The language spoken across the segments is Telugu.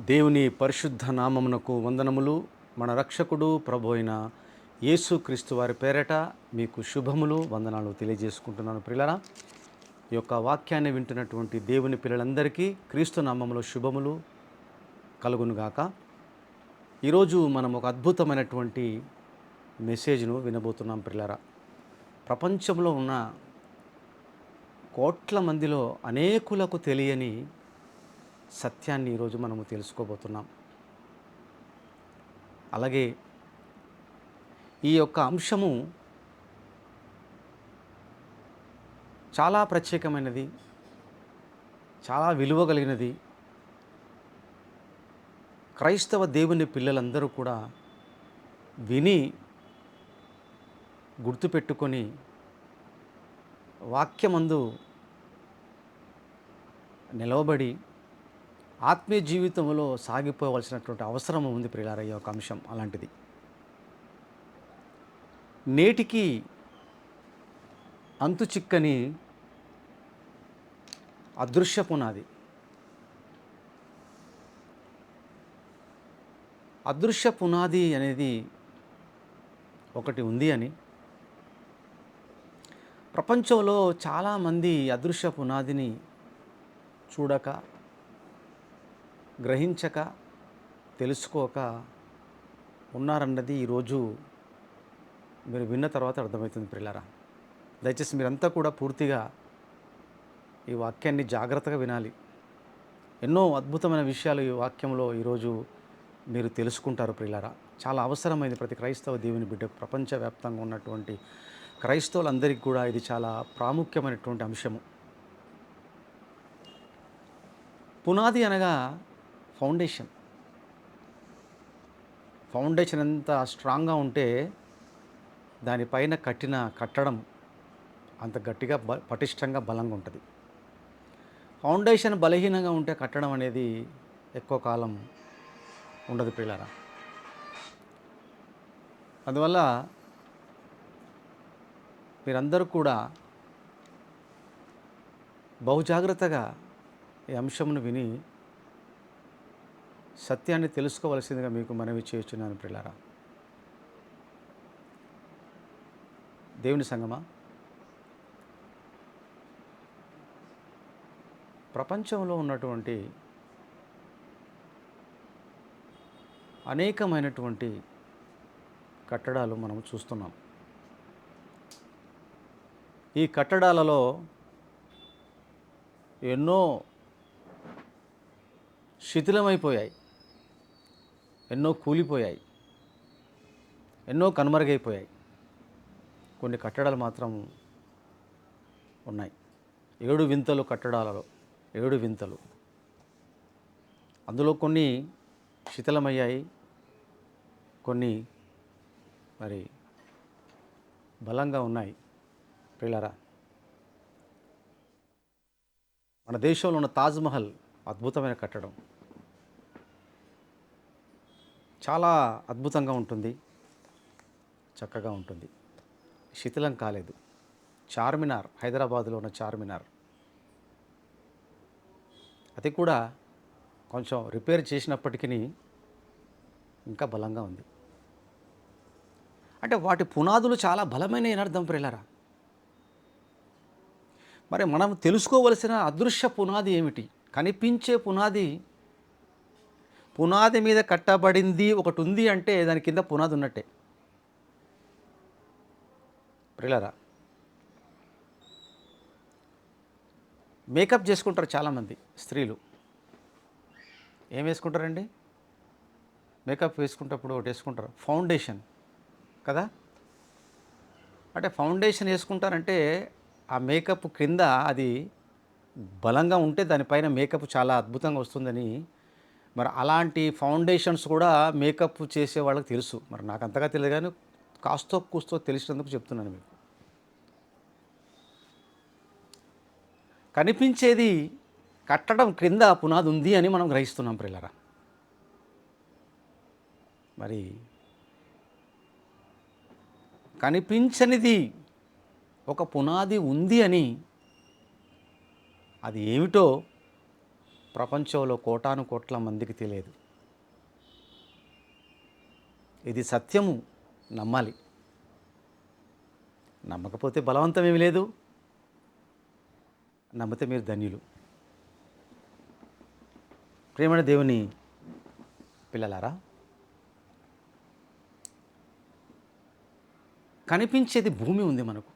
దేవుని పరిశుద్ధ నామమునకు వందనములు. మన రక్షకుడు ప్రభు అయిన యేసుక్రీస్తు వారి పేరట మీకు శుభములు వందనాలు తెలియజేసుకుంటున్నాను. ప్రియులారా, ఈ యొక్క వాక్యాన్ని వింటున్నటువంటి దేవుని పిల్లలందరికీ క్రీస్తు నామములో శుభములు కలుగునుగాక. ఈరోజు మనం ఒక అద్భుతమైనటువంటి మెసేజ్ను వినబోతున్నాం. ప్రియులారా, ప్రపంచంలో ఉన్న కోట్ల మందిలో అనేకులకు తెలియని సత్యాన్ని ఈరోజు మనము తెలుసుకోబోతున్నాం. అలాగే ఈ యొక్క అంశము చాలా ప్రత్యేకమైనది, చాలా విలువ కలిగినది. క్రైస్తవ దేవుని పిల్లలందరూ కూడా విని గుర్తుపెట్టుకొని వాక్యమందు నిలవబడి ఆత్మీయ జీవితంలో సాగిపోవలసినటువంటి అవసరం ఉంది. ప్రియులారా, ఈ యొక్క అంశం అలాంటిది. నేటికి అంతు చిక్కని అదృశ్య పునాది. అదృశ్య పునాది అనేది ఒకటి ఉంది అని ప్రపంచంలో చాలామంది అదృశ్య పునాదిని చూడక, గ్రహించక, తెలుసుకోక ఉన్నారన్నది ఈరోజు మీరు విన్న తర్వాత అర్థమవుతుంది. ప్రియులారా, దయచేసి మీరంతా కూడా పూర్తిగా ఈ వాక్యాన్ని జాగ్రత్తగా వినాలి. ఎన్నో అద్భుతమైన విషయాలు ఈ వాక్యంలో ఈరోజు మీరు తెలుసుకుంటారు. ప్రియులారా, చాలా అవసరమైంది ప్రతి క్రైస్తవ దేవుని బిడ్డకు. ప్రపంచవ్యాప్తంగా ఉన్నటువంటి క్రైస్తవులందరికీ కూడా ఇది చాలా ప్రాముఖ్యమైనటువంటి అంశము. పునాది అనగా ఫౌండేషన్. ఫౌండేషన్ ఎంత స్ట్రాంగ్గా ఉంటే దానిపైన కట్టిన కట్టడం అంత గట్టిగా పటిష్టంగా బలంగా ఉంటుంది. ఫౌండేషన్ బలహీనంగా ఉంటే కట్టడం అనేది ఎక్కువ కాలం ఉండదు. ప్రియులారా, అందువల్ల మీరందరూ కూడా బహుజాగ్రత్తగా ఈ అంశమును విని సత్యాన్ని తెలుసుకోవలసిందిగా మీకు మనవి చేస్తున్నాను. ప్రియులారా, దేవుని సంగమా, ప్రపంచంలో ఉన్నటువంటి అనేకమైనటువంటి కట్టడాలు మనం చూస్తున్నాం. ఈ కట్టడాలలో ఎన్నో శిథిలమైపోయాయి, ఎన్నో కూలిపోయాయి, ఎన్నో కనుమరుగైపోయాయి. కొన్ని కట్టడాలు మాత్రం ఉన్నాయి. 7 వింతలు కట్టడాలలో 7 వింతలు. అందులో కొన్ని శిథిలమయ్యాయి, కొన్ని మరి బలంగా ఉన్నాయి. ప్రియులారా, మన దేశంలో ఉన్న తాజ్మహల్ అద్భుతమైన కట్టడం, చాలా అద్భుతంగా ఉంటుంది, చక్కగా ఉంటుంది, శిథిలం కాలేదు. చార్మినార్, హైదరాబాదులో ఉన్న చార్మినార్, అది కూడా కొంచెం రిపేర్ చేసినప్పటికీ ఇంకా బలంగా ఉంది. అంటే వాటి పునాదులు చాలా బలమైన అర్థం. ప్రియులారా, మరి మనం తెలుసుకోవలసిన అదృశ్య పునాది ఏమిటి? కనిపించే పునాది, పునాది మీద కట్టబడింది ఒకటి ఉంది అంటే దాని కింద పునాది ఉన్నట్టే. ప్రియులారా, మేకప్ చేసుకుంటారు చాలామంది స్త్రీలు. ఏం వేసుకుంటారండి? మేకప్ వేసుకుంటప్పుడు ఒకటి వేసుకుంటారు, ఫౌండేషన్ కదా. అంటే ఫౌండేషన్ వేసుకుంటారంటే ఆ మేకప్ క్రింద అది బలంగా ఉంటే దానిపైన మేకప్ చాలా అద్భుతంగా వస్తుందని. మరి అలాంటి ఫౌండేషన్స్ కూడా మేకప్ చేసే వాళ్ళకి తెలుసు. మరి నాకు అంతగా తెలియదు, కానీ కాస్తో కూస్తో తెలిసినందుకు చెప్తున్నాను మీకు. కనిపించేది కట్టడం క్రింద పునాది ఉంది అని మనం గ్రహిస్తున్నాం. ప్రియులారా, మరి కనిపించనిది ఒక పునాది ఉంది అని, అది ఏమిటో ప్రపంచంలో కోటాను కోట్ల మందికి తెలియదు. ఇది సత్యము, నమ్మాలి. నమ్మకపోతే బలవంతం ఏమీ లేదు, నమ్మితే మీరు ధన్యులు. ప్రియమైన దేవుని పిల్లలారా, కనిపించేది భూమి ఉంది. మనకు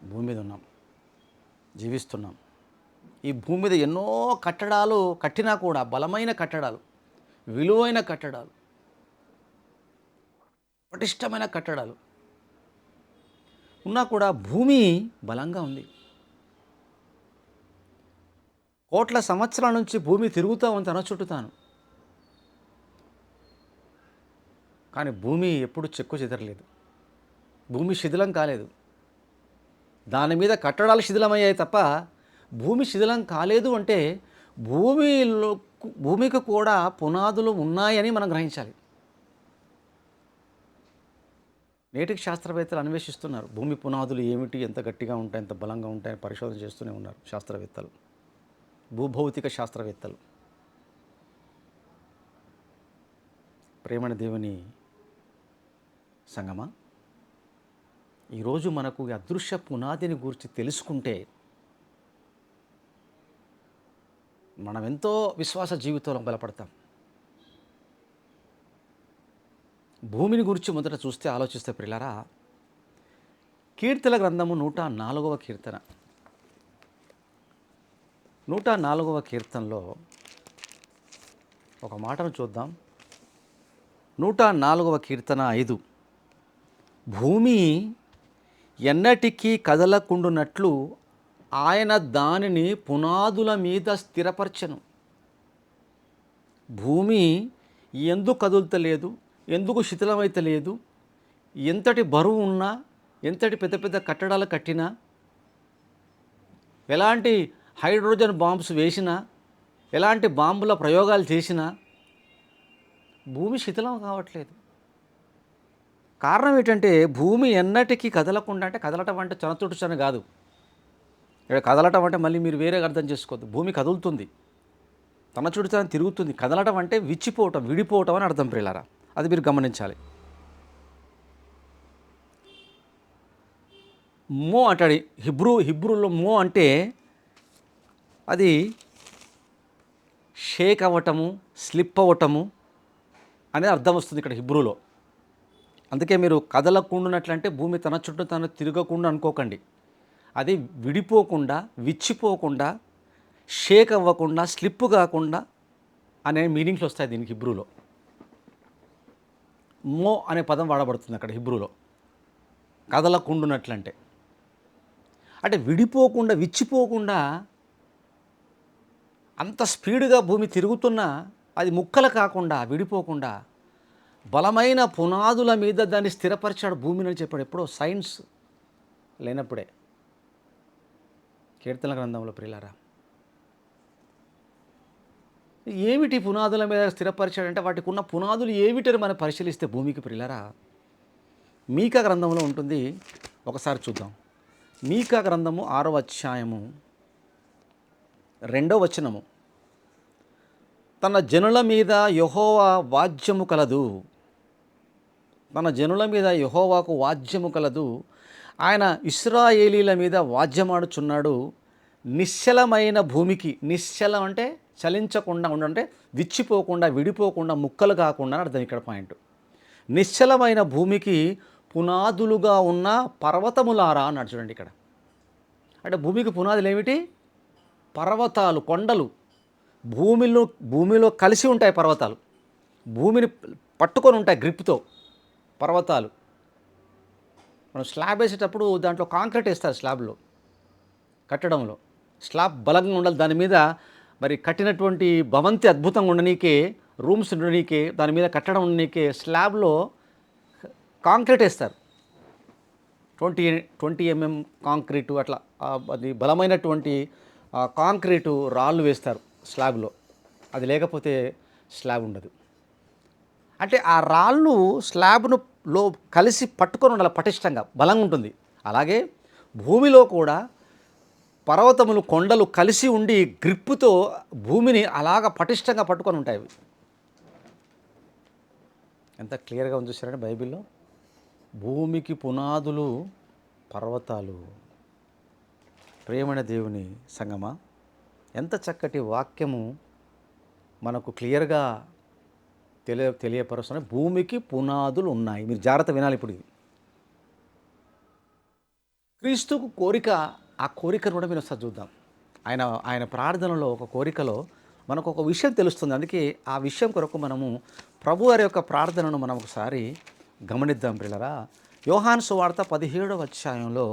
భూమి మీద ఉన్నాం, జీవిస్తున్నాం. ఈ భూమి మీద ఎన్నో కట్టడాలు కట్టినా కూడా, బలమైన కట్టడాలు, విలువైన కట్టడాలు, పటిష్టమైన కట్టడాలు ఉన్నా కూడా భూమి బలంగా ఉంది. కోట్ల సంవత్సరాల నుంచి భూమి తిరుగుతూ ఉంది తన చుట్టూతాను. కానీ భూమి ఎప్పుడు చెక్కు చెదరలేదు, భూమి శిథిలం కాలేదు. దాని మీద కట్టడాలు శిథిలమయ్యాయి తప్ప భూమి శిథిలం కాలేదు. అంటే భూమికి కూడా పునాదులు ఉన్నాయని మనం గ్రహించాలి. నేటికి శాస్త్రవేత్తలు అన్వేషిస్తున్నారు, భూమి పునాదులు ఏమిటి, ఎంత గట్టిగా ఉంటాయి, ఎంత బలంగా ఉంటాయని పరిశోధన చేస్తూనే ఉన్నారు శాస్త్రవేత్తలు, భూభౌతిక శాస్త్రవేత్తలు. ప్రేమణ దేవుని సంగమా, ఈరోజు మనకు ఈ అదృశ్య పునాదిని గురించి తెలుసుకుంటే మనం ఎంతో విశ్వాస జీవితంలో బలపడతాం. భూమిని గురించి మొదట చూస్తే, ఆలోచిస్తే ప్రియులారా, కీర్తన గ్రంథము 104వ కీర్తన, 104వ కీర్తనలో ఒక మాటను చూద్దాం. 104వ కీర్తన 5, భూమి ఎన్నటికీ కదలకుండునట్లు ఆయన దానిని పునాదుల మీద స్థిరపరచెను. భూమి ఎందుకు కదులుతలేదు, ఎందుకు శిథిలమైతలేదు, ఎంతటి బరువు ఉన్నా, ఎంతటి పెద్ద పెద్ద కట్టడాలు కట్టినా, ఎలాంటి హైడ్రోజన్ బాంబ్స్ వేసినా, ఎలాంటి బాంబుల ప్రయోగాలు చేసినా భూమి శిథిలం కావట్లేదు. కారణం ఏంటంటే భూమి ఎన్నటికీ కదలకుండా, అంటే కదలటం అంటే చనతుడుచని కాదు. ఇక్కడ కదలటం అంటే మళ్ళీ మీరు వేరేగా అర్థం చేసుకోవద్దు. భూమి కదులుతుంది, తన చుట్టూ తిరుగుతుంది. కదలటం అంటే విచ్చిపోవటం, విడిపోవటం అని అర్థం ప్రియులారా, అది మీరు గమనించాలి. మో అంటాడు హిబ్రూలో మో అంటే అది షేక్ అవ్వటము, స్లిప్ అవ్వటము అనేది అర్థం వస్తుంది ఇక్కడ హిబ్రూలో. అందుకే మీరు కదలకుండానట్లంటే భూమి తన చుట్టూ తను తిరగకుండా అనుకోకండి. అది విడిపోకుండా, విచ్చిపోకుండా, షేక్ అవ్వకుండా, స్లిప్ కాకుండా అనే మీనింగ్స్ వస్తాయి దీనికి హిబ్రూలో. మో అనే పదం వాడబడుతుంది అక్కడ హిబ్రూలో, కదలకుండునట్లంటే. అంటే విడిపోకుండా, విచ్చిపోకుండా, అంత స్పీడ్గా భూమి తిరుగుతున్నా అది ముక్కలు కాకుండా, విడిపోకుండా బలమైన పునాదుల మీద దాన్ని స్థిరపరిచాడు భూమిని అని చెప్పాడు. ఎప్పుడో సైన్స్ లేనప్పుడే కీర్తన గ్రంథంలో ప్రియులారా. ఏమిటి పునాదుల మీద స్థిరపరిచాడంటే వాటికి ఉన్న పునాదులు ఏమిటని మనం పరిశీలిస్తే భూమికి ప్రియులారా, మీకా గ్రంథంలో ఉంటుంది. ఒకసారి చూద్దాం. మీకా గ్రంథము 6వ అధ్యాయము 2వ వచనము. తన జనుల మీద యెహోవా వాజ్యము కలదు, తన జనుల మీద యెహోవాకు వాజ్యము కలదు, ఆయన ఇశ్రాయేలీల మీద వాద్యమాడుచున్నాడు. నిశ్చలమైన భూమికి, నిశ్చలం అంటే చలించకుండా ఉండంటే విచ్చిపోకుండా, విడిపోకుండా, ముక్కలు కాకుండా అని అర్థం ఇక్కడ పాయింట్. నిశ్చలమైన భూమికి పునాదులుగా ఉన్న పర్వతములారా అన్నాడు చూడండి ఇక్కడ. అంటే భూమికి పునాదులు ఏమిటి? పర్వతాలు, కొండలు. భూమిలో కలిసి ఉంటాయి పర్వతాలు, భూమిని పట్టుకొని ఉంటాయి గ్రిప్తో పర్వతాలు. మనం స్లాబ్ వేసేటప్పుడు దాంట్లో కాంక్రీట్ వేస్తారు, స్లాబ్లో కట్టడంలో స్లాబ్ బలంగా ఉండాలి. దాని మీద మరి కట్టినటువంటి భవంతి అద్భుతంగా ఉండనీకే, రూమ్స్ ఉండనీకే, దాని మీద కట్టడం ఉండనీకే స్లాబ్లో కాంక్రీట్ వేస్తారు. 20 mm కాంక్రీటు, అట్లా అది బలమైనటువంటి కాంక్రీటు రాళ్ళు వేస్తారు స్లాబ్లో. అది లేకపోతే స్లాబ్ ఉండదు. అంటే ఆ రాళ్ళు స్లాబ్ను కలిసి పట్టుకొని ఉండాలి, పటిష్టంగా బలంగా ఉంటుంది. అలాగే భూమిలో కూడా పర్వతములు కొండలు కలిసి ఉండి గ్రిప్పుతో భూమిని అలాగ పటిష్టంగా పట్టుకొని ఉంటాయి అవి. ఎంత క్లియర్గా ఉంది చూసారండి బైబిల్లో. భూమికి పునాదులు పర్వతాలు. ప్రియమైన దేవుని సంగమా, ఎంత చక్కటి వాక్యము మనకు క్లియర్గా తెలియపరుస్తున్నాయి. భూమికి పునాదులు ఉన్నాయి. మీరు జాగ్రత్త వినాలి ఇప్పుడు ఇది. క్రీస్తుకు కోరిక, ఆ కోరికను కూడా మీరు ఒకసారి చూద్దాం. ఆయన ఆయన ప్రార్థనలో ఒక కోరికలో మనకు ఒక విషయం తెలుస్తుంది. అందుకే ఆ విషయం కొరకు మనము ప్రభువారి యొక్క ప్రార్థనను మనం ఒకసారి గమనిద్దాం ప్రియులారా. యోహాను సువార్త 17వ అధ్యాయంలో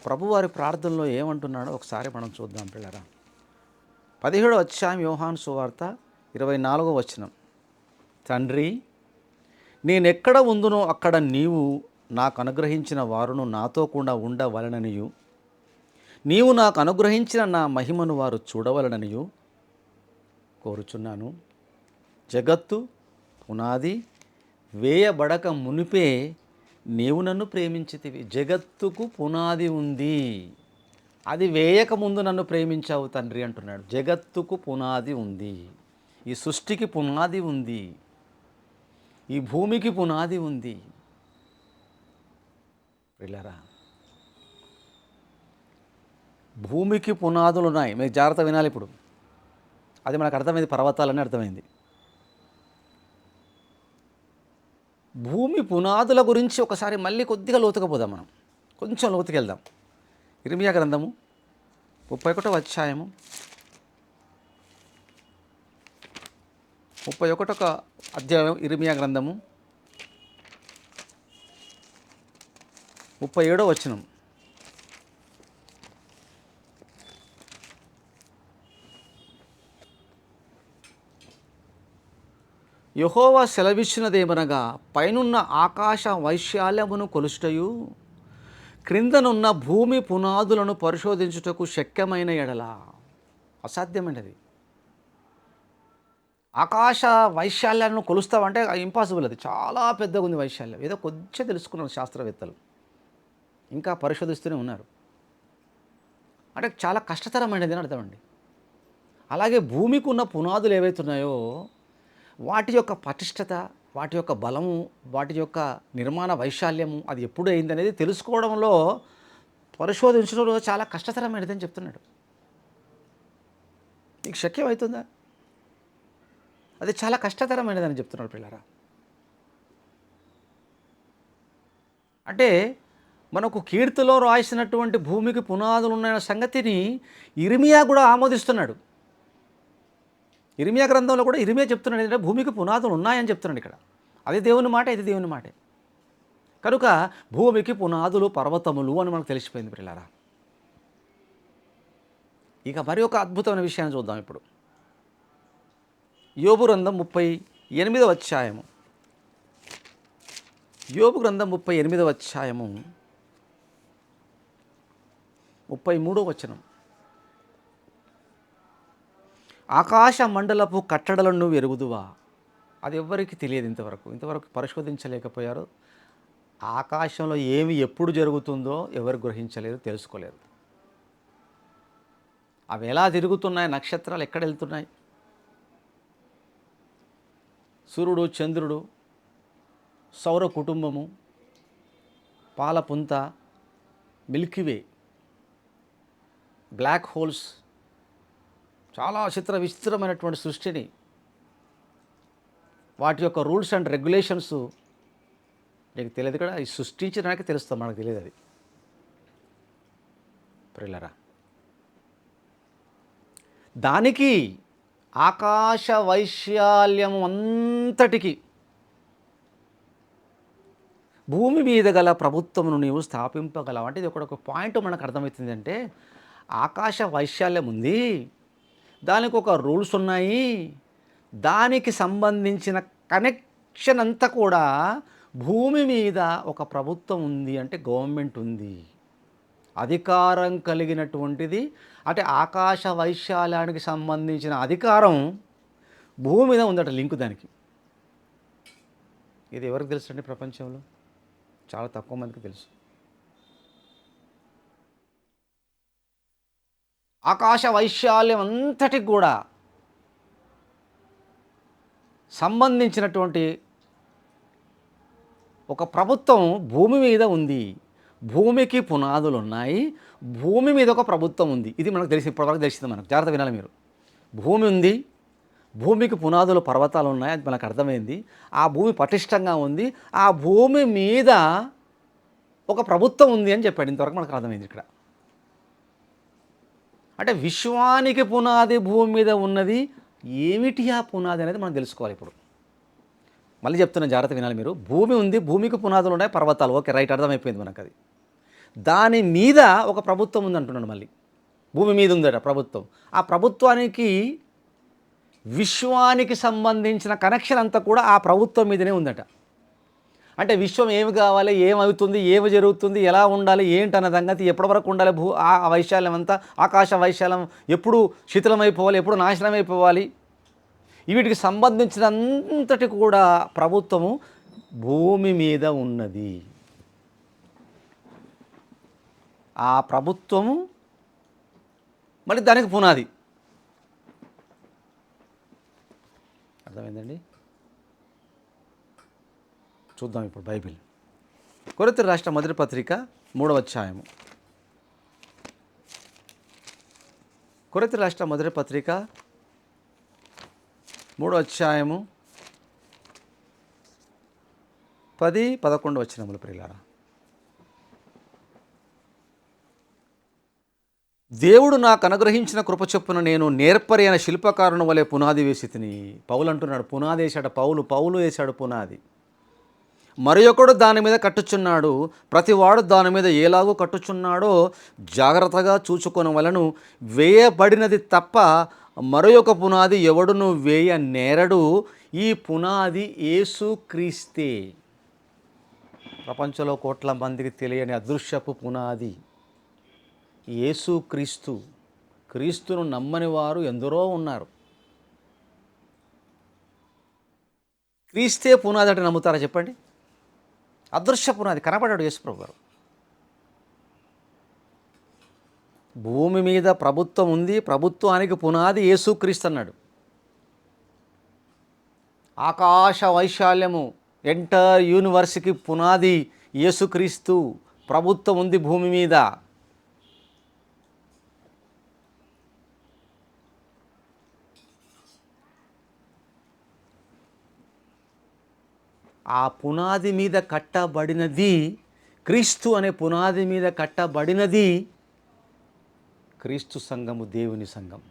ప్రభువారి ప్రార్థనలో ఏమంటున్నాడో ఒకసారి మనం చూద్దాం ప్రియులారా. 17వ అధ్యాయం యోహాను సువార్త 24వ వచనం. తండ్రి, నేనెక్కడ ఉందునో అక్కడ నీవు నాకు అనుగ్రహించిన వారును నాతో కూడా ఉండవలననియు, నీవు నాకు అనుగ్రహించిన నా మహిమను వారు చూడవలననియు కోరుచున్నాను. జగత్తు పునాది వేయబడక మునిపే నీవు నన్ను ప్రేమించితివి. జగత్తుకు పునాది ఉంది, అది వేయక ముందు నన్ను ప్రేమించావు తండ్రి అంటున్నాడు. జగత్తుకు పునాది ఉంది, ఈ సృష్టికి పునాది ఉంది, ఈ భూమికి పునాది ఉంది. పిల్లరా, భూమికి పునాదులు ఉన్నాయి. మీరు జాగ్రత్త వినాలి ఇప్పుడు. అది మనకు అర్థమైంది, పర్వతాలని అర్థమైంది. భూమి పునాదుల గురించి ఒకసారి మళ్ళీ కొద్దిగా లోతుగా పోదాం. మనం కొంచెం లోతుకి వెళ్దాం. ఇర్మియా గ్రంథము 31వ అధ్యాయము 31వ అధ్యాయం ఇర్మియా గ్రంథము 37వ వచనం. యెహోవా సెలవిచ్చినదేమనగా, పైనున్న ఆకాశ వైశాల్యమును కొలుచుటయు, క్రిందనున్న భూమి పునాదులను పరిశోధించుటకు శక్యమైన ఎడల. అసాధ్యమైనది. ఆకాశ వైశాల్యాలను కొలుస్తామంటే ఇంపాసిబుల్. అది చాలా పెద్దగా ఉంది వైశాల్యం. ఏదో కొంచెం తెలుసుకున్నారు శాస్త్రవేత్తలు, ఇంకా పరిశోధిస్తూనే ఉన్నారు. అంటే చాలా కష్టతరమైనది అని అర్థమండి. అలాగే భూమికి ఉన్న పునాదులు ఏవైతున్నాయో వాటి యొక్క పటిష్టత, వాటి యొక్క బలము, వాటి యొక్క నిర్మాణ వైశాల్యము అది ఎప్పుడు అయిందనేది తెలుసుకోవడంలో, పరిశోధించడంలో చాలా కష్టతరమైనదని చెప్తున్నాడు. నీకు శక్యం అవుతుందా? అది చాలా కష్టతరమైనదని చెప్తున్నాడు పిల్లరా. అంటే మనకు కీర్తిలో రాసినటువంటి భూమికి పునాదులు ఉన్న సంగతిని ఇర్మియా కూడా ఆమోదిస్తున్నాడు. ఇర్మియా గ్రంథంలో కూడా ఇర్మియా చెప్తున్నాడు ఏంటంటే భూమికి పునాదులు ఉన్నాయని చెప్తున్నాడు ఇక్కడ. అది దేవుని మాట, ఇది దేవుని మాటే. కనుక భూమికి పునాదులు పర్వతములు అని మనకు తెలిసిపోయింది పిల్లరా. ఇక మరి ఒక అద్భుతమైన విషయాన్ని చూద్దాం ఇప్పుడు. యోబు గ్రంథం 38వ అధ్యాయము. యోబు గ్రంథం 38వ అధ్యాయము 33వ వచనం. ఆకాశ మండలపు కట్టడలను నువ్వు ఎరుగుదువా? అది ఎవ్వరికి తెలియదు. ఇంతవరకు పరిశోధించలేకపోయారు. ఆకాశంలో ఏమి ఎప్పుడు జరుగుతుందో ఎవరు గ్రహించలేరు, తెలుసుకోలేరు. అవి ఎలా తిరుగుతున్నాయి, నక్షత్రాలు ఎక్కడ వెళ్తున్నాయి, సూర్యుడు, చంద్రుడు, సౌర కుటుంబము, పాలపుంత, మిల్కీవే, బ్లాక్ హోల్స్, చాలా విచిత్రమైనటువంటి సృష్టిని, వాటి యొక్క రూల్స్ అండ్ రెగ్యులేషన్స్ నీకు తెలియదు కదా. ఈ సృష్టించడానికి తెలుస్తాం, మనకు తెలియదు అది. ప్రియులారా, దానికి ఆకాశ వైశాల్యం అంతటికి భూమి మీద గల ప్రభుత్వమును నీవు స్థాపింపగలవు. అంటే ఇది ఒక పాయింట్ మనకు అర్థమవుతుంది. అంటే ఆకాశ వైశాల్యం ఉంది, దానికి ఒక రూల్స్ ఉన్నాయి, దానికి సంబంధించిన కనెక్షన్ అంతా కూడా భూమి మీద ఒక ప్రభుత్వం ఉంది, అంటే గవర్నమెంట్ ఉంది, అధికారం కలిగినటువంటిది. అంటే ఆకాశ వైశాల్యానికి సంబంధించిన అధికారం భూమి మీద ఉందట, లింకు దానికి. ఇది ఎవరికి తెలుసు అండి? ప్రపంచంలో చాలా తక్కువ మందికి తెలుసు. ఆకాశ వైశాల్యం అంతటికి కూడా సంబంధించినటువంటి ఒక ప్రభుత్వం భూమి మీద ఉంది. భూమికి పునాదులు ఉన్నాయి, భూమి మీద ఒక ప్రభుత్వం ఉంది. ఇది మనకు తెలిసి ఇప్పటివరకు తెలిసింది. మనకు జాగ్రత్త వినాలి మీరు. భూమి ఉంది, భూమికి పునాదులు పర్వతాలు ఉన్నాయి, అది మనకు అర్థమైంది. ఆ భూమి పటిష్టంగా ఉంది, ఆ భూమి మీద ఒక ప్రభుత్వం ఉంది అని చెప్పాడు. ఇంతవరకు మనకు అర్థమైంది. ఇక్కడ అంటే విశ్వానికి పునాది భూమి మీద ఉన్నది. ఏమిటి ఆ పునాది అనేది మనం తెలుసుకోవాలి. ఇప్పుడు మళ్ళీ చెప్తున్న జాగ్రత్త వినాలి మీరు. భూమి ఉంది, భూమికి పునాదులు ఉన్నాయి, పర్వతాలు. ఓకే, రైట్, అర్థమైపోయింది మనకు. అది దాని మీద ఒక ప్రభుత్వం ఉంది అంటున్నాడు. మళ్ళీ భూమి మీద ఉందట ప్రభుత్వం. ఆ ప్రభుత్వానికి విశ్వానికి సంబంధించిన కనెక్షన్ అంతా కూడా ఆ ప్రభుత్వం మీదనే ఉందట. అంటే విశ్వం ఏమి కావాలి, ఏమవుతుంది, ఏమి జరుగుతుంది, ఎలా ఉండాలి, ఏంటన్న సంగతి, ఎప్పటి వరకు ఉండాలి, ఆ వైశాల్యం అంతా, ఆకాశ వైశాల్యం ఎప్పుడు శిథిలమైపోవాలి, ఎప్పుడు నాశనం అయిపోవాలి, వీటికి సంబంధించినంతటి కూడా ప్రభుత్వము భూమి మీద ఉన్నది. ఆ ప్రభుత్వము మళ్ళీ దానికి పునాది. అర్థమైందండి? చూద్దాం ఇప్పుడు బైబిల్. కొరింథీయులకు రాసిన మొదటి పత్రిక 3వ అధ్యాయము. కొరింథీయులకు రాసిన మొదటి పత్రిక 3వ అధ్యాయము 10-11 వచనములు ప్రియులారా. దేవుడు నాకు అనుగ్రహించిన కృప చొప్పున నేను నేర్పరి అయిన శిల్పకారుని వలె పునాది వేసి తిని. పౌలు అంటున్నాడు, పునాది వేశాడు. పౌలు వేశాడు పునాది. మరి ఒకడు దాని మీద కట్టుచున్నాడు. ప్రతివాడు దాని మీద ఏలాగో కట్టుచున్నాడో జాగ్రత్తగా చూచుకొని వలను. వేయబడినది తప్ప మరొక పునాది ఎవడును వేయ నేరడు. ఈ పునాది యేసుక్రీస్తే. ప్రపంచంలో కోట్ల మందికి తెలియని అదృశ్యపు పునాది యేసుక్రీస్తు. క్రీస్తును నమ్మని వారు ఎందరో ఉన్నారు. క్రీస్తే పునాది అంటే నమ్ముతారా చెప్పండి? అదృశ్య పునాది, కనపడాడు యేసుప్రభు గారు. భూమి మీద ప్రభుత్వం ఉంది, ప్రభుత్వానికి పునాది యేసుక్రీస్తు అన్నాడు. ఆకాశ వైశాల్యము, ఎంటైర్ యూనివర్స్కి పునాది యేసుక్రీస్తు. ప్రభుత్వం ఉంది భూమి మీద. ఆ పునాది మీద కట్టబడినది, క్రీస్తు అనే పునాది మీద కట్టబడినది క్రీస్తు సంఘము, దేవుని సంఘం,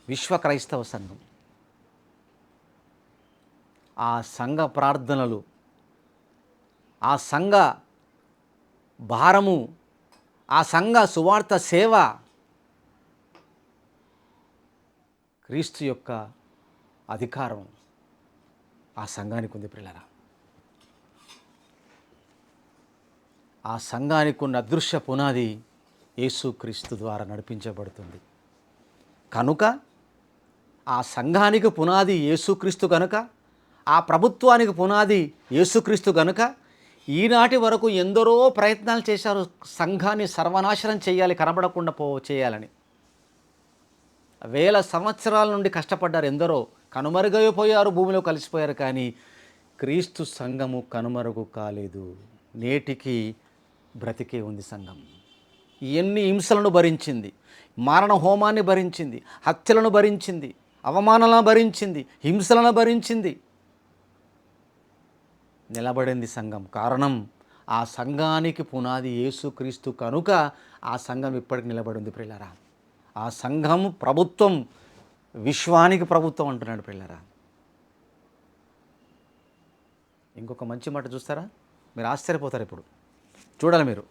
విశ్వ క్రైస్తవ సంఘం. ఆ సంఘ ప్రార్థనలు, ఆ సంఘ భారము, ఆ సంఘ సువార్త సేవ క్రీస్తు యొక్క అధికారం ఆ సంఘానికి ఉంది ప్రియులారా. ఆ సంఘానికి ఉన్న అదృశ్య పునాది యేసుక్రీస్తు ద్వారా నడిపించబడుతుంది. కనుక ఆ సంఘానికి పునాది యేసుక్రీస్తు కనుక, ఆ ప్రభుత్వానికి పునాది యేసుక్రీస్తు కనుక, ఈనాటి వరకు ఎందరో ప్రయత్నాలు చేశారు సంఘాన్ని సర్వనాశనం చేయాలి, కనబడకుండా చేయాలని. వేల సంవత్సరాల నుండి కష్టపడ్డారు ఎందరో, కనుమరుగైపోయారు, భూమిలో కలిసిపోయారు. కానీ క్రీస్తు సంఘము కనుమరుగు కాలేదు. నేటికి బ్రతికే ఉంది సంఘం. ఎన్ని హింసలను భరించింది, మారణ హోమాన్ని భరించింది, హత్యలను భరించింది, అవమానాలను భరించింది, హింసలను భరించింది. నిలబడింది సంఘం. కారణం ఆ సంఘానికి పునాది యేసుక్రీస్తు కనుక ఆ సంఘం ఇప్పటికి నిలబడింది ప్రియులారా. ఆ సంఘం ప్రభుత్వం, విశ్వానికి ప్రభుత్వం అంటున్నాడు ప్రియులారా. ఇంకొక మంచి మాట చూస్తారా, మీరు ఆశ్చర్యపోతారు. ఇప్పుడు చూడాలి మీరు.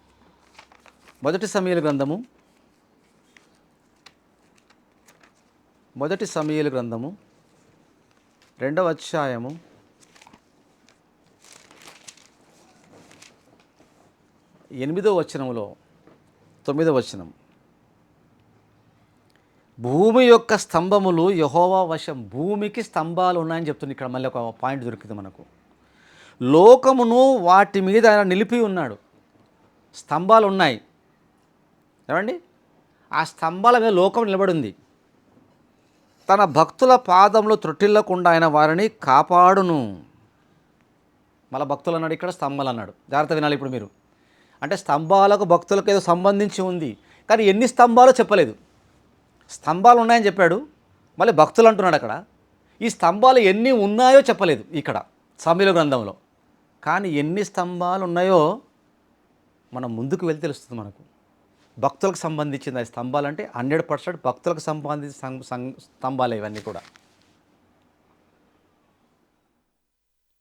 మొదటి సమూయేలు గ్రంథము 2వ అధ్యాయము 8వ వచనములో 9వ వచనం. భూమి యొక్క స్తంభములు యెహోవా వశం. భూమికి స్తంభాలు ఉన్నాయని చెప్తుంది ఇక్కడ. మళ్ళీ ఒక పాయింట్ దొరికింది మనకు. లోకమును వాటి మీద ఆయన నిలిపి ఉన్నాడు. స్తంభాలు ఉన్నాయి ఏమండి. ఆ స్తంభాల మీద లోకం నిలబడి ఉంది. తన భక్తుల పాదములు త్రొట్టిల్లకుండా ఆయన వారిని కాపాడును. మళ్ళీ భక్తులు అన్నాడు, ఇక్కడ స్తంభాలు అన్నాడు. జాగ్రత్త వినాలి ఇప్పుడు మీరు. అంటే స్తంభాలకు భక్తులకు ఏదో సంబంధించి ఉంది, కానీ ఎన్ని స్తంభాలు చెప్పలేదు. స్తంభాలు ఉన్నాయని చెప్పాడు, మళ్ళీ భక్తులు అంటున్నాడు అక్కడ. ఈ స్తంభాలు ఎన్ని ఉన్నాయో చెప్పలేదు ఇక్కడ సమూయేలు గ్రంథంలో. కానీ ఎన్ని స్తంభాలు ఉన్నాయో మనం ముందుకు వెళ్ళి తెలుస్తుంది మనకు. భక్తులకు సంబంధించింది ఆ స్తంభాలు అంటే 100% భక్తులకు సంబంధించిన స్తంభాలు ఇవన్నీ కూడా.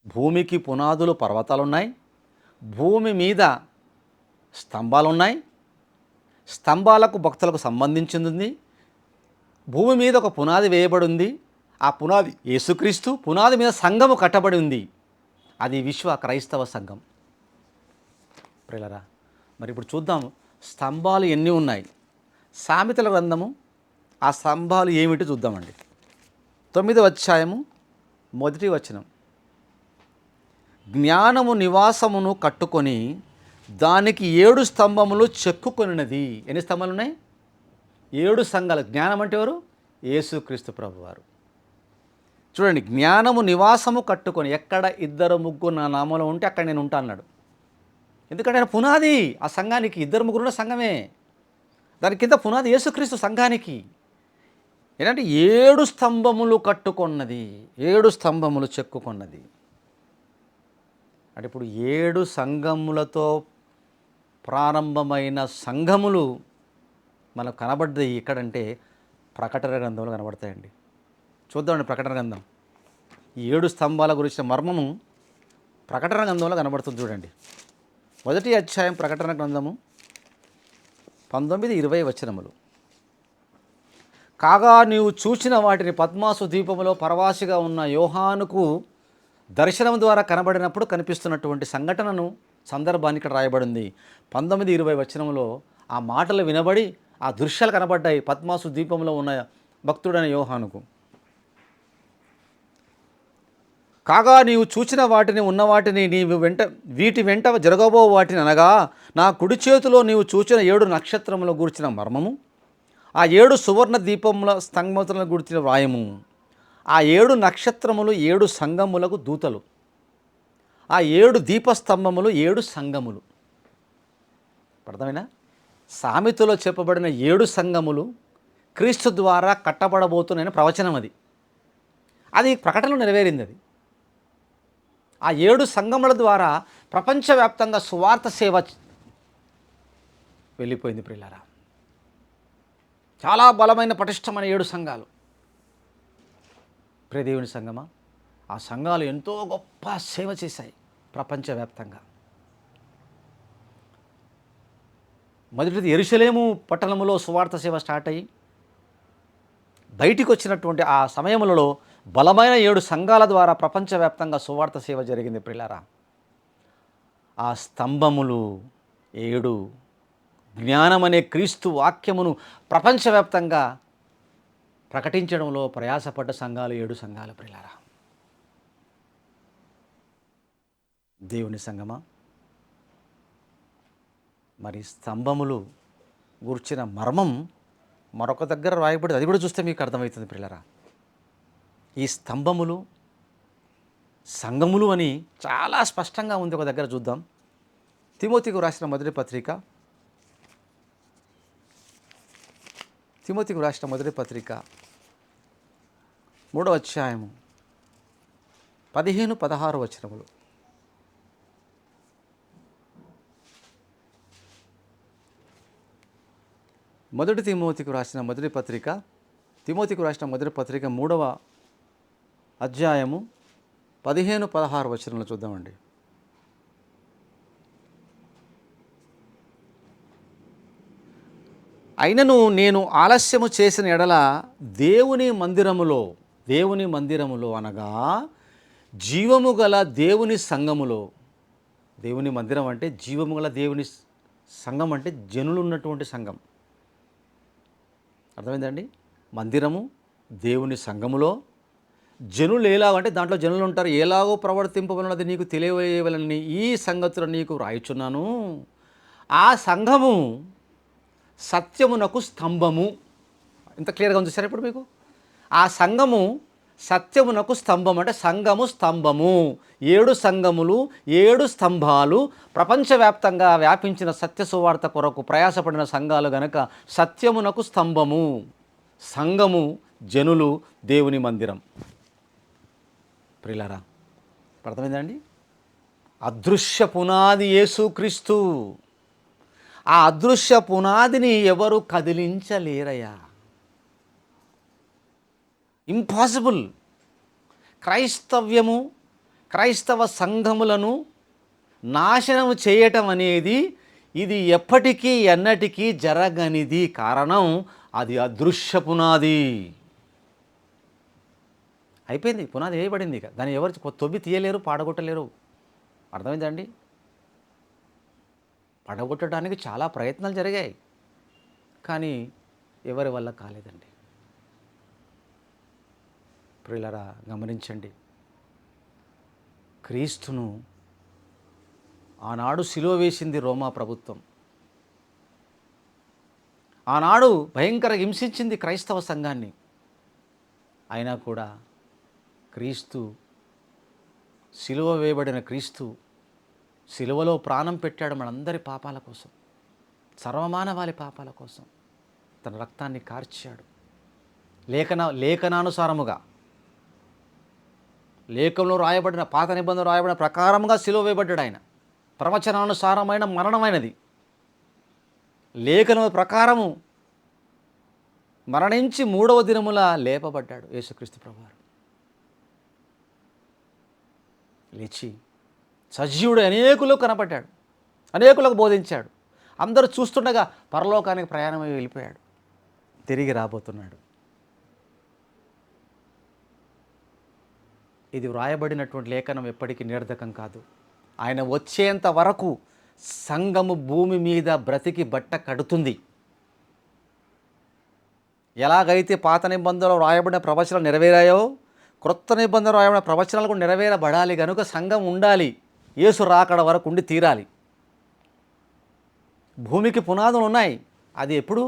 భూమికి పునాదులు పర్వతాలు ఉన్నాయి, భూమి మీద స్తంభాలు ఉన్నాయి, స్తంభాలకు భక్తులకు సంబంధించింది ఉంది. భూమి మీద ఒక పునాది వేయబడి ఉంది, ఆ పునాది యేసుక్రీస్తు. పునాది మీద సంఘము కట్టబడి ఉంది, అది విశ్వ క్రైస్తవ సంఘం. ప్రియులారా, మరి ఇప్పుడు చూద్దాం స్తంభాలు ఎన్ని ఉన్నాయి. సామెతల గ్రంథము ఆ స్తంభాలు ఏమిటి చూద్దామండి. 9వ అధ్యాయము 1వ వచనం. జ్ఞానము నివాసమును కట్టుకొని దానికి 7 స్తంభములు చెక్కుకొనినది. ఎన్ని స్తంభాలు ఉన్నాయి? 7 సంఘాలు. జ్ఞానం అంటే ఎవరు? యేసుక్రీస్తు ప్రభువారు. చూడండి, జ్ఞానము నివాసము కట్టుకొని, ఎక్కడ 2-3 నా నామంలో ఉంటే అక్కడ నేను ఉంటా అన్నాడు. ఎందుకంటే ఆయన పునాది ఆ సంఘానికి. 2-3 ఉన్న సంఘమే, దాని కింద పునాది యేసుక్రీస్తు సంఘానికి. ఏంటంటే 7 స్తంభములు కట్టుకున్నది, 7 స్తంభములు చెక్కుకున్నది. అంటే ఇప్పుడు 7 సంఘములతో ప్రారంభమైన సంఘములు మనకు కనబడ్డాయి ఎక్కడంటే ప్రకటన గ్రంథంలో కనబడతాయండి. చూద్దామండి ప్రకటన గ్రంథం. ఈ 7 స్తంభాల గురించిన మర్మము ప్రకటన గ్రంథంలో కనబడుతుంది. చూడండి, 1వ అధ్యాయం ప్రకటన గ్రంథము 19-20 వచనములు. కాగా నీవు చూచిన వాటిని పద్మాసు ద్వీపములో పరవాసిగా ఉన్న యోహానుకు దర్శనం ద్వారా కనబడినప్పుడు కనిపిస్తున్నటువంటి సంఘటనను, సందర్భాన్ని ఇక్కడ రాయబడింది. 19-20 వచనంలో ఆ మాటలు వినబడి ఆ దృశ్యాలు కనబడ్డాయి పద్మాసు ద్వీపంలో ఉన్న భక్తుడైన యోహానుకు. కాగా నీవు చూచిన వాటిని, ఉన్న వాటిని, నీవు వీటి వెంట జరగబో వాటిని అనగా నా కుడి చేతిలో నీవు చూచిన 7 నక్షత్రముల గూర్చిన మర్మము, ఆ 7 సువర్ణ దీపముల స్తంభములను గూర్చిన వ్రాయము. ఆ 7 నక్షత్రములు 7 సంఘములకు దూతలు, ఆ 7 దీపస్తంభములు 7 సంఘములు. అర్థమైనా? సామెతలో చెప్పబడిన 7 సంఘములు క్రీస్తు ద్వారా కట్టబడబోతున్న ప్రవచనం. అది ప్రకటనలో నెరవేరింది. ఆ 7 సంఘముల ద్వారా ప్రపంచవ్యాప్తంగా సువార్త సేవ వెళ్ళిపోయింది. ప్రియులారా, చాలా బలమైన పటిష్టమైన 7 సంఘాలు. ప్రియదేవుని సంఘమా, ఆ సంఘాలు ఎంతో గొప్ప సేవ చేశాయి ప్రపంచవ్యాప్తంగా. మొదటిది యెరూషలేము పట్టణములో సువార్త సేవ స్టార్ట్ అయ్యి బయటికి వచ్చినటువంటి ఆ సమయములలో బలమైన 7 సంఘాల ద్వారా ప్రపంచవ్యాప్తంగా సువార్త సేవ జరిగింది. ప్రియులారా, ఆ స్తంభములు 7 జ్ఞానం అనే క్రీస్తు వాక్యమును ప్రపంచవ్యాప్తంగా ప్రకటించడంలో ప్రయాసపడ్డ సంఘాలు 7 సంఘాలు. ప్రియులారా, దేవుని సంఘమా, మరి స్తంభములు గూర్చిన మర్మం మరొక దగ్గర రాయబడింది. అది కూడా చూస్తే మీకు అర్థమవుతుంది. ప్రియులారా, ఈ స్తంభములు సంఘములు అని చాలా స్పష్టంగా ఉంది. ఒక దగ్గర చూద్దాం. తిమోతికు రాసిన మొదటి పత్రిక 3వ అధ్యాయము 15-16 వచనములు. తిమోతికు రాసిన మొదటి పత్రిక 3వ అధ్యాయము 15-16 వచనంలో చూద్దామండి. అయినను నేను ఆలస్యము చేసిన ఎడల దేవుని మందిరములో అనగా జీవము గల దేవుని సంఘములో. దేవుని మందిరం అంటే జీవము గల దేవుని సంఘం అంటే జనులు ఉన్నటువంటి సంఘం. అర్థమైందండి? మందిరము దేవుని సంఘములో జనులు ఎలాగంటే దాంట్లో జనులు ఉంటారు. ఎలాగో ప్రవర్తింపవలనది నీకు తెలియవలనని ఈ సంగతులు నీకు రాయుచున్నాను. ఆ సంఘము సత్యమునకు స్తంభము. ఇంత క్లియర్గా ఉంది సార్ ఇప్పుడు మీకు. ఆ సంఘము సత్యమునకు స్తంభం అంటే సంఘము స్తంభము. 7 సంఘములు, 7 స్తంభాలు ప్రపంచవ్యాప్తంగా వ్యాపించిన సత్య సువార్త కొరకు ప్రయాసపడిన సంఘాలు గనక సత్యమునకు స్తంభము. సంఘము జనులు దేవుని మందిరం. ప్రియులారా, అర్థమైందండి? అదృశ్య పునాది యేసుక్రీస్తు. ఆ అదృశ్య పునాదిని ఎవరు కదిలించలేరయ్యా. ఇంపాసిబుల్. క్రైస్తవ్యము, క్రైస్తవ సంఘములను నాశనం చేయటం అనేది ఇది ఎప్పటికీ ఎన్నటికీ జరగనిది. కారణం అది అదృశ్య పునాది. అయిపోయింది, పునాది వేయబడింది. ఇక దాన్ని ఎవరు తొవ్వి తీయలేరు, పాడగొట్టలేరు. అర్థమైందండి? పడగొట్టడానికి చాలా ప్రయత్నాలు జరిగాయి, కానీ ఎవరి వల్ల కాలేదండి. ప్రియులారా, గమనించండి. క్రీస్తును ఆనాడు సిలువ వేసింది రోమా ప్రభుత్వం. ఆనాడు భయంకర హింసించింది క్రైస్తవ సంఘాన్ని. అయినా కూడా క్రీస్తు, సిలువ వేయబడిన క్రీస్తు సిలువలో ప్రాణం పెట్టాడు మనందరి పాపాల కోసం, సర్వమానవాళి పాపాల కోసం తన రక్తాన్ని కార్చాడు. లేఖనానుసారముగా, లేఖంలో రాయబడిన, పాత నిబంధనలు రాయబడిన ప్రకారముగా సిలువ వేయబడ్డాడు ఆయన. ప్రవచనానుసారమైన మరణమైనది. లేఖన ప్రకారము మరణించి 3వ దినముల లేపబడ్డాడు యేసుక్రీస్తు ప్రభువారు. లేచి సజీవుడు అనేకులకు కనపడ్డాడు, అనేకులకు బోధించాడు. అందరూ చూస్తుండగా పరలోకానికి ప్రయాణమై వెళ్ళిపోయాడు, తిరిగి రాబోతున్నాడు. ఇది వ్రాయబడినటువంటి లేఖనం ఎప్పటికీ నిరర్ధకం కాదు. ఆయన వచ్చేంత వరకు సంఘము భూమి మీద బ్రతికి బట్ట కడుతుంది. ఎలాగైతే పాత నిబంధనలో రాయబడిన ప్రవచనాలు నెరవేరాయో, క్రొత్త నిబంధనలు రాయబడిన ప్రవచనాలు కూడా నెరవేరబడాలి. కనుక సంఘం ఉండాలి, యేసు రాకడ వరకు ఉండి తీరాలి. భూమికి పునాదులు ఉన్నాయి, అది ఎప్పుడు?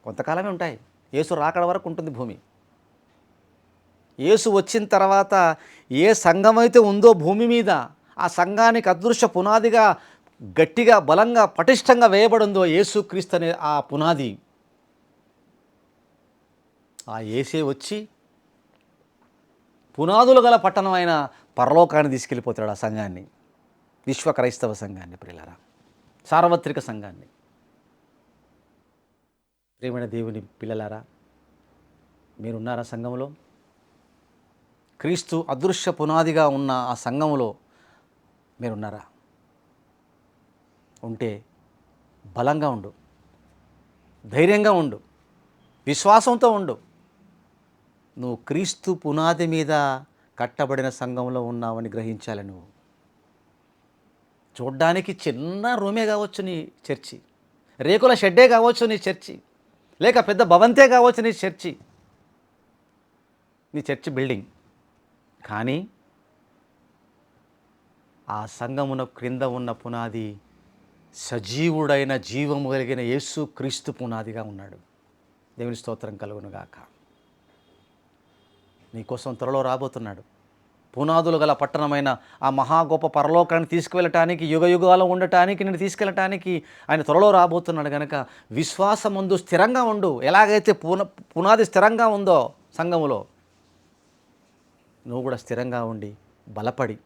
కొంతకాలమే ఉంటాయి. యేసు రాకడ వరకు ఉంటుంది భూమి. యేసు వచ్చిన తర్వాత ఏ సంఘం అయితే ఉందో భూమి మీద, ఆ సంఘానికి అదృశ్య పునాదిగా గట్టిగా, బలంగా, పటిష్టంగా వేయబడిందో యేసుక్రీస్తు అనే ఆ పునాది, ఆ యేసే వచ్చి పునాదులు గల పట్టణమైన పరలోకాన్ని తీసుకెళ్ళిపోతాడు ఆ సంఘాన్ని, విశ్వ క్రైస్తవ సంఘాన్ని. ప్రియులారా, సార్వత్రిక సంఘాన్ని. ప్రియమైన దేవుని పిల్లలారా, మీరున్నారా సంఘంలో? క్రీస్తు అదృశ్య పునాదిగా ఉన్న ఆ సంఘంలో మీరున్నారా? ఉంటే బలంగా ఉండు, ధైర్యంగా ఉండు, విశ్వాసంతో ఉండు. నువ్వు క్రీస్తు పునాది మీద కట్టబడిన సంఘంలో ఉన్నావని గ్రహించాలి. నువ్వు చూడ్డానికి చిన్న రూమే కావచ్చు నీ చర్చి, రేకుల షెడ్డే కావచ్చు నీ చర్చి, లేక పెద్ద భవంతే కావచ్చు నీ చర్చి బిల్డింగ్. కానీ ఆ సంఘమున క్రింద ఉన్న పునాది సజీవుడైన, జీవము కలిగిన యేసు క్రీస్తు పునాదిగా ఉన్నాడు. దేవుని స్తోత్రం కలుగునుగాక. నీకోసం త్వరలో రాబోతున్నాడు. పునాదులు గల పట్టణమైన ఆ మహా గొప్ప పరలోకాన్ని తీసుకువెళ్ళటానికి, యుగయుగాలు ఉండటానికి, నేను తీసుకెళ్ళటానికి ఆయన త్వరలో రాబోతున్నాడు. కనుక విశ్వాసమందు స్థిరంగా ఉండు. ఎలాగైతే పునాది స్థిరంగా ఉందో సంఘములో, నువ్వు కూడా స్థిరంగా ఉండి బలపడి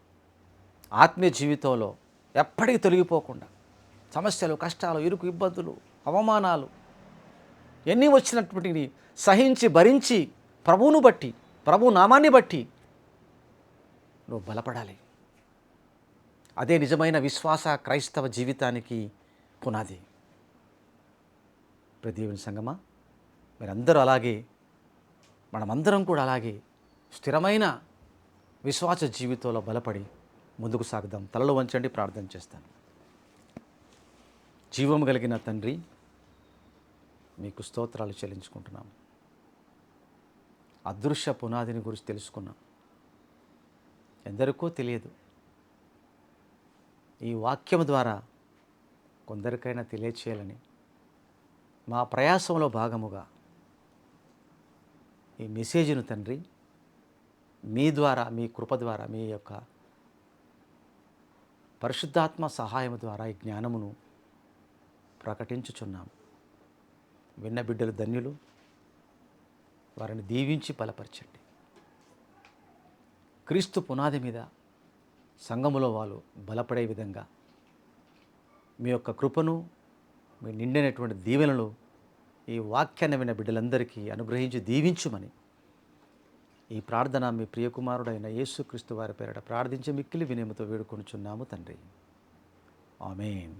ఆత్మీయ జీవితంలో ఎప్పటికీ తొలగిపోకుండా, సమస్యలు, కష్టాలు, ఇరుకు, ఇబ్బందులు, అవమానాలు ఎన్ని వచ్చినప్పటికీ సహించి భరించి ప్రభువును బట్టి, ప్రభు నామాన్ని బట్టి నువ్వు బలపడాలి. అదే నిజమైన విశ్వాస క్రైస్తవ జీవితానికి పునాది. దేవుని సంగమా, మీరందరూ అలాగే, మనమందరం కూడా అలాగే స్థిరమైన విశ్వాస జీవితంలో బలపడి ముందుకు సాగుదాం. తలలు వంచండి, ప్రార్థన చేస్తాను. జీవము కలిగిన తండ్రి, మీకు స్తోత్రాలు చెల్లించుకుంటున్నాం. అదృశ్య పునాదిని గురించి తెలుసుకున్నాం. ఎందరికో తెలియదు. ఈ వాక్యం ద్వారా కొందరికైనా తెలియచేయాలని మా ప్రయాసంలో భాగముగా ఈ మెసేజ్ను తండ్రి మీ ద్వారా, మీ కృప ద్వారా, మీ యొక్క పరిశుద్ధాత్మ సహాయం ద్వారా ఈ జ్ఞానమును ప్రకటించుచున్నాము. విన్న బిడ్డలు ధన్యులు, వారిని దీవించి బలపరచండి. క్రీస్తు పునాది మీద సంఘములో వాళ్ళు బలపడే విధంగా మీ యొక్క కృపను, మీ నిండినటువంటి దీవెనలు ఈ వాక్యాన్ని విన్న బిడ్డలందరికీ అనుగ్రహించి దీవించుమని ఈ ప్రార్థన మీ ప్రియకుమారుడైన యేసుక్రీస్తు వారి పేరిట ప్రార్థించి మిక్కిలి వినయముతో వేడుకొనుచున్నాము తండ్రి. ఆమేన్.